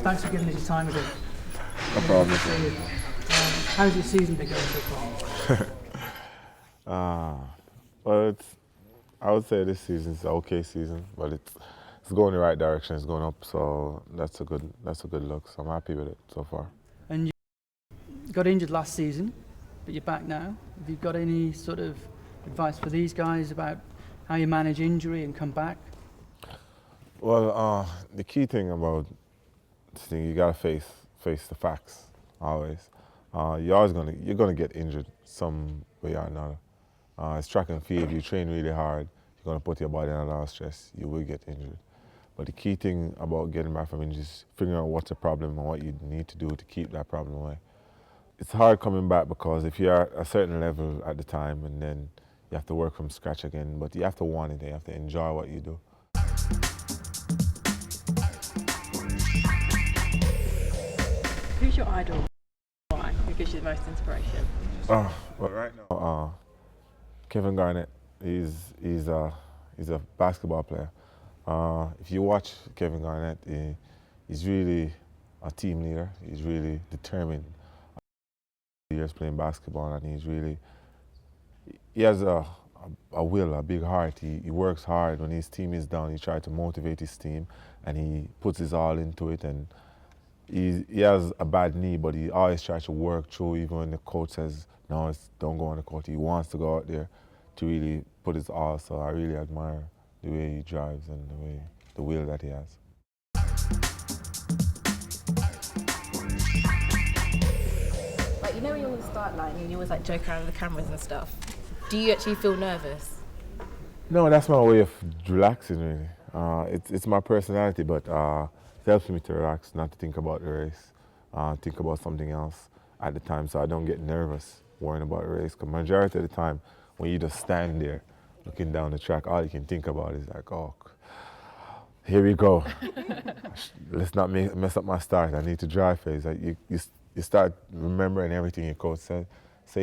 Thanks for giving us your time again. No problem. How's your season been going so far? Well, I would say this season's an okay season, but it's going in the right direction. It's going up, so that's a good look. So I'm happy with it so far. And you got injured last season, but you're back now. Have you got any sort of advice for these guys about how you manage injury and come back? Well, the key thing about this thing, you gotta face the facts always. You're gonna get injured some way or another. It's track and field. If you train really hard, you're gonna put your body under a lot of stress. You will get injured. But the key thing about getting back from injury is figuring out what's the problem and what you need to do to keep that problem away. It's hard coming back because if you're at a certain level at the time and then you have to work from scratch again, but you have to want it, you have to enjoy what you do. Who's your idol? Why? Who gives you the most inspiration? Well, right now, Kevin Garnett, he's a basketball player. If you watch Kevin Garnett, he's really a team leader. He's really determined. Years playing basketball, and he has a will, a big heart. He works hard. When his team is down, he tries to motivate his team, and he puts his all into it. And he has a bad knee, but he always tries to work through, even when the coach says, no, don't go on the court. He wants to go out there to really put his all. So I really admire the way he drives and the will that he has. Like, you know when you're on the start line and you always like joke around with the cameras and stuff, do you actually feel nervous? No, that's my way of relaxing, really. It's my personality, but it helps me to relax, not to think about the race, think about something else at the time, so I don't get nervous worrying about the race. Because majority of the time, when you just stand there looking down the track, all you can think about is like, oh, here we go. Let's not mess up my start. I need to drive phase. Like you start remembering everything your coach say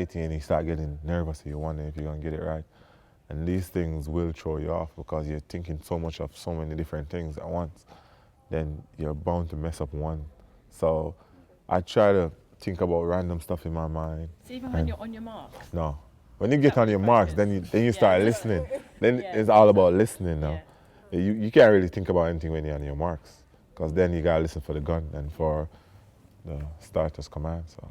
to you, and you start getting nervous. And you wonder if you're gonna get it right. And these things will throw you off because you're thinking so much of so many different things at once. Then you're bound to mess up one. So I try to think about random stuff in my mind. So even when you're on your marks? No. When you get on your marks, then you start listening. Then it's all about listening now. Yeah. You can't really think about anything when you're on your marks, because then you gotta listen for the gun and for the starter's command. So.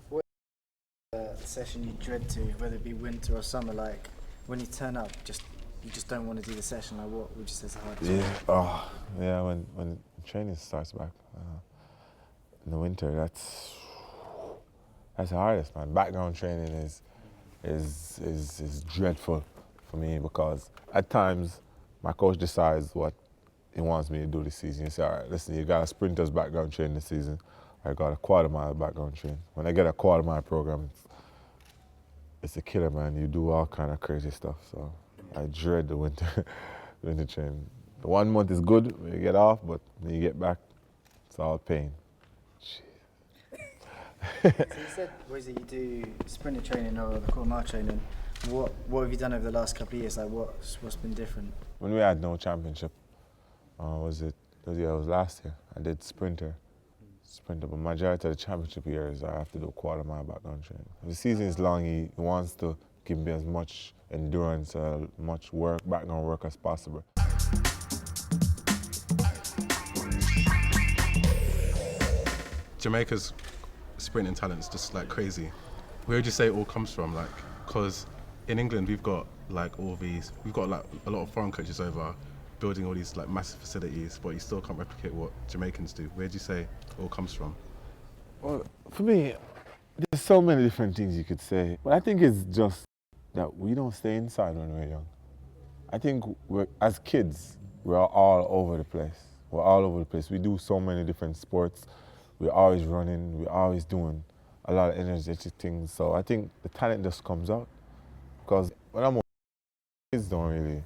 What session you dread to, whether it be winter or summer, like when you turn up, you just don't want to do the session? Like, what would you say is the hardest? Yeah. When training starts back in the winter, that's the hardest, man. Background training is dreadful for me because at times my coach decides what he wants me to do this season. He says, all right, listen, you got a sprinter's background training this season. I got a quarter mile background training. When I get a quarter mile program, it's a killer, man. You do all kind of crazy stuff. So I dread the winter training. The 1 month is good when you get off, but when you get back, it's all pain. So you said, you do sprinter training or the quarter mile training. What have you done over the last couple of years? Like, what's been different? When we had no championship, was last year. I did sprinter, but majority of the championship years I have to do quarter mile background training. The season is long. He wants to give me as much endurance, much background work as possible. Jamaica's sprinting talent's just like crazy. Where would you say it all comes from? Like, because in England we've got like a lot of foreign coaches over building all these like massive facilities, but you still can't replicate what Jamaicans do. Where do you say it all comes from? Well, for me, there's so many different things you could say, but I think it's just that we don't stay inside when we're young. I think as kids, we're all over the place. We're all over the place. We do so many different sports. We're always running. We're always doing a lot of energetic things. So I think the talent just comes out. Because when I'm older, kids don't really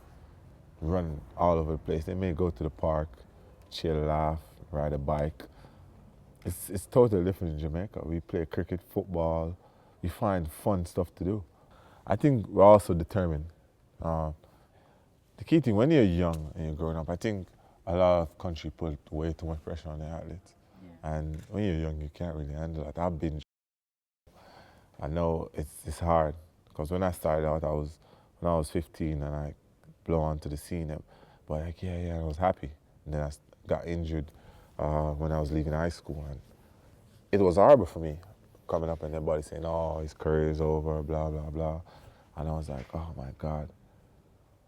run all over the place. They may go to the park, chill, laugh, ride a bike. It's totally different in Jamaica. We play cricket, football. We find fun stuff to do. I think we're also determined. The key thing, when you're young and you're growing up, I think a lot of country put way too much pressure on the athletes. And when you're young, you can't really handle it. I've been, I know it's hard, because when I started out, when I was 15 and I blow onto the scene, but like, yeah, I was happy. And then got injured when I was leaving high school, and it was horrible for me coming up and everybody saying, oh, his career is over, blah, blah, blah. And I was like, oh my God,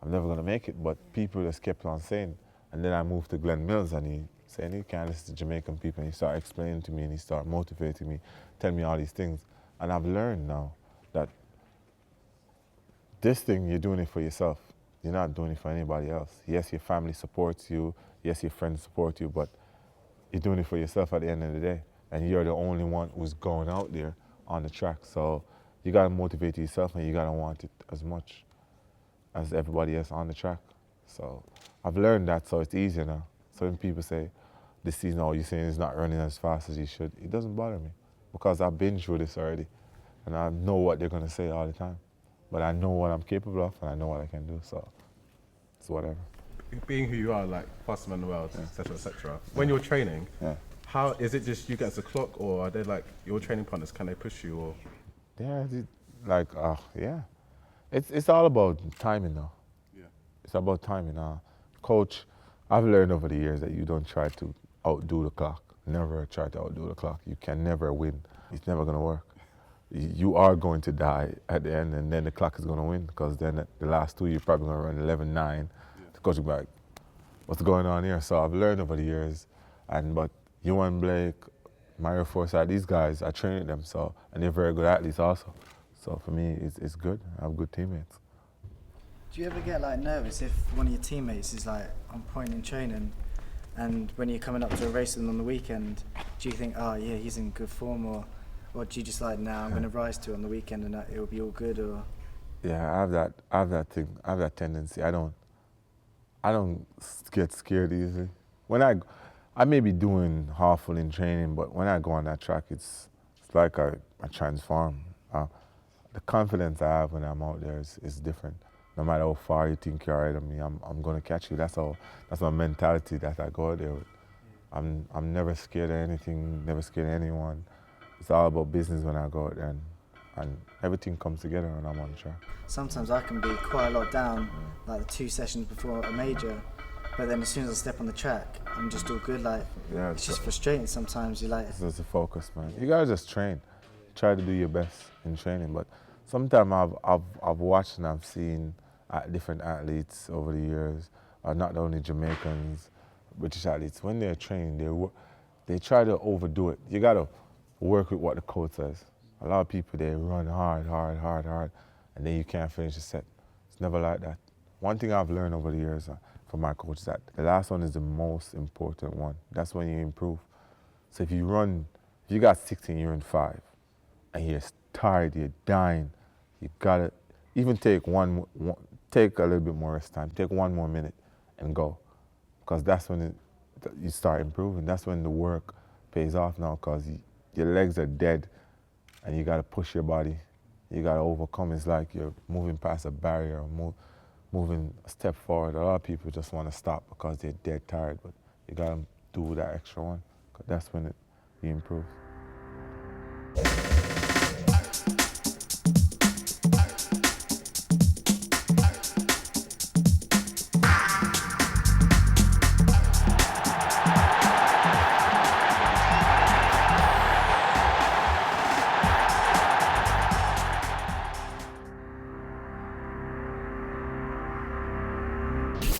I'm never gonna make it. But people just kept on saying. And then I moved to Glen Mills, and he said, you can't listen to Jamaican people. And he started explaining to me, and he started motivating me, telling me all these things. And I've learned now that this thing, you're doing it for yourself. You're not doing it for anybody else. Yes, your family supports you. Yes, your friends support you, but you're doing it for yourself at the end of the day. And you're the only one who's going out there on the track. So you gotta motivate yourself, and you gotta want it as much as everybody else on the track. So I've learned that, so it's easier now. So when people say, this season, oh, you're saying it's not running as fast as you should, it doesn't bother me, because I've been through this already, and I know what they're gonna say all the time. But I know what I'm capable of, and I know what I can do, so it's whatever. Being who you are, like fastest man in the world, etc., etc. When you're training, how is it? Just you against the clock, or are they like your training partners? Can they push you, or? Yeah, it's all about timing now. Yeah. It's about timing. Coach, I've learned over the years that you don't try to outdo the clock. Never try to outdo the clock. You can never win. It's never gonna work. You are going to die at the end, and then the clock is going to win, because then at the last two, you're probably going to run 11:9. The coach will be like, what's going on here? So I've learned over the years, but Ewan Blake, Mario Forsyth, these guys, I train them, and they're very good athletes also. So for me, it's good. I have good teammates. Do you ever get like nervous if one of your teammates is like on point in training, and when you're coming up to a race with them on the weekend, do you think, oh yeah, he's in good form, or do you just like, I'm going to rise to it on the weekend and it'll be all good, or? Yeah, I have that tendency. I don't get scared easily. When I may be doing awful in training, but when I go on that track, it's like I transform. The confidence I have when I'm out there is different. No matter how far you think you're ahead of me, I'm going to catch you. That's my mentality that I go out there with. I'm never scared of anything, never scared of anyone. It's all about business when I go out there, and everything comes together when I'm on the track. Sometimes I can be quite a lot down, like the 2 sessions before a major, but then as soon as I step on the track, I'm just all good. Like, yeah, it's just frustrating sometimes. You like. It's just a focus, man. You gotta just train. Try to do your best in training. But sometimes I've watched and I've seen different athletes over the years, not only Jamaicans, British athletes. When they're training, they try to overdo it. You gotta work with what the coach says. A lot of people, they run hard, and then you can't finish the set. It's never like that. One thing I've learned over the years from my coach is that the last one is the most important one. That's when you improve. So if you got 16, you're in 5, and you're tired, you're dying, you gotta even take take a little bit more rest time, take 1 more minute and go. Because that's when you start improving. That's when the work pays off now, because your legs are dead and you got to push your body. You got to overcome. It's like you're moving past a barrier, or moving a step forward. A lot of people just want to stop because they're dead tired, but you got to do that extra one, because that's when you improve.